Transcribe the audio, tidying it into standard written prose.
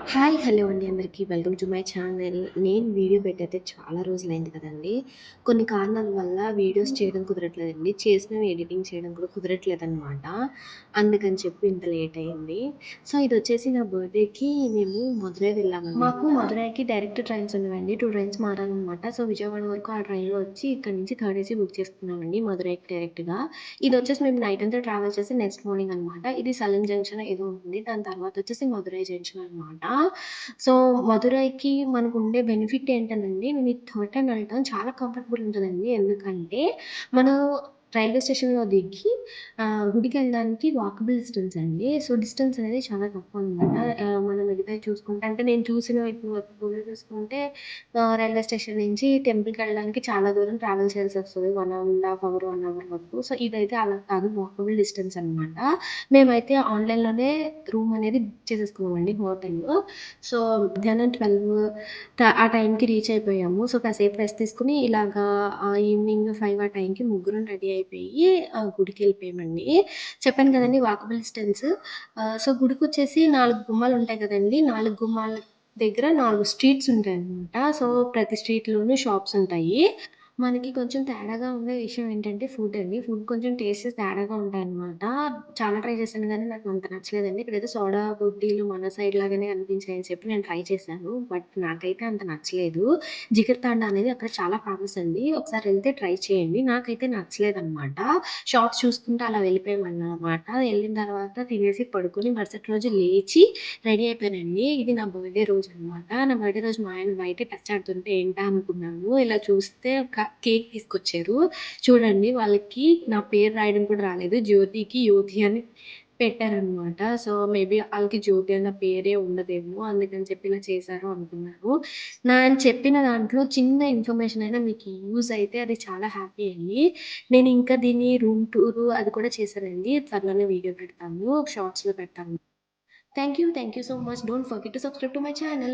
Hi! Hello అండి అందరికీ. Welcome to my channel. నేను వీడియో పెట్టయితే చాలా రోజులైంది కదండీ! కొన్ని కారణాల వల్ల వీడియోస్ చేయడం కుదరట్లేదండి. చేసినవి ఎడిటింగ్ చేయడం కూడా కుదరట్లేదనమాట. అందుకని చెప్పి ఇంత లేట్ అయింది. సో, ఇదొచ్చేసి నా బర్త్‌డేకి మేము మధురై వెళ్ళామనమాట. మాకు మధురైకి డైరెక్ట్ ట్రైన్స్ ఉండవండి. 2 ట్రైన్స్ మారాలనమాట. సో, విజయవాడ వరకు ఆ ట్రైన్‌లో వచ్చి ఇక్కడి నుంచి థర్డ్ ఏసీ బుక్ చేసుకున్నామండి మధురైకి డైరెక్ట్‌గా. ఇదొచ్చేసి మేము నైట్ అంతా ట్రావెల్ చేసి నెక్స్ట్ మార్నింగ్ అనమాట. ఇది సలెం జంక్షన్ ఏదో ఉంది. దాని తర్వాత వచ్చేసి మధురై జంక్షన్ అనమాట. సో, మధురైకి మనకుండే బెనిఫిట్ ఏంటనండి, నేను ఈ థర్డ్ టైమ్ వెళ్ళటం చాలా కంఫర్టబుల్ ఉంటదండి. ఎందుకంటే, మనం రైల్వే స్టేషన్‌లో దిగి గుడికెళ్ళడానికి వాకబుల్ డిస్టెన్స్ అండి. సో, డిస్టెన్స్ అనేది చాలా తక్కువనమాట. మనం మిగతాయి చూసుకుంటే అంటే నేను చూసిన ఇప్పుడు చూసుకుంటే రైల్వే స్టేషన్ నుంచి టెంపుల్‌కెళ్ళడానికి చాలా దూరం ట్రావెల్ చేయాల్సొస్తది. 1 ½ అవర్, 1 అవర్ వరకు. సో, ఇదైతే అలా కాదు వాకబుల్ డిస్టెన్స్ అనమాట. మేమైతే ఆన్‌లైన్‌లోనే రూమ్ అనేది బుక్ చేసేసుకున్నామండి హోటల్‌లో. సో, మధ్యాహ్నం 12 ఆ టైంకి రీచ్ అయిపోయాము. సో, కాసేపు రెస్ట్ తీసుకొని ఇలాగా ఈవినింగ్ 5 ఆ టైంకి ముగ్గురం రెడీ అయిపోయి గుడికెళ్ళిపోయామండి. చెప్పాను కదండీ వాకబుల్ డిస్టెన్స్. సో, గుడికొచ్చేసి 4 గుమ్మాలుంటాయి కదండీ! 4 గుమ్మాల దగ్గర 4 స్ట్రీట్స్ ఉంటాయనమాట. సో, ప్రతి స్ట్రీట్‌లోనూ షాప్స్ ఉంటాయి. మనకి కొంచెం తేడాగా ఉండే విషయం ఏంటంటే ఫుడ్ అండి. ఫుడ్ కొంచెం టేస్టెస్ తేడాగా ఉంటాయనమాట. చాలా ట్రై చేశాను గానీ నాకు అంత నచ్చలేదండి. ఇక్కడైతే సోడా బుడ్డీలు మన సైడ్ లాగానే అనిపించాయని చెప్పి నేను ట్రై చేశాను. బట్ నాకైతే అంత నచ్చలేదు. జిగర్తాండా అనేది అక్కడ చాలా ఫేమస్ అండి. ఒకసారి ఎళ్తే ట్రై చేయండి. నాకైతే నచ్చలేదనమాట. షాప్స్ చూసుకుంటూ అలా వెళ్ళిపోయామన్నమాట. ఎళ్ళిన తర్వాత తినేసి పడుకొని మరుసటి రోజు లేచి రెడీ అయిపోయానండి. ఇది నా బర్త్‌డే రోజనమాట. నా బర్త్‌డే రోజు మా ఆయన బయట టచ్ ఆడుతుంటే ఏంటా అనుకున్నాను. ఇలా చూస్తే ఒక కేక్ తీసుకొచ్చారు. చూడండి వాళ్ళకి నా పేరు రాయడం కూడా రాలేదు. జ్యోతికి యోధి అని పెట్టారనమాట. సో, మేబీ ఆళ్ళకి జ్యోతి అన్న పేరే ఉండదేమో! అందుకని చెప్పి ఇలా చేశారు అనుకున్నాను. నేను చెప్పిన దాంట్లో చిన్న ఇన్ఫర్మేషన్ అయినా మీకు యూజ్ అయితే అది చాలా హ్యాపీ అండి. నేను ఇంకా దీన్ని రూమ్ టూరు అది కూడా చేశానండి. త్వరలోనే వీడియో పెడతాను. షార్ట్స్‌లో పెడతాను. Thank you. Thank you so much. Don't forget to subscribe to my channel.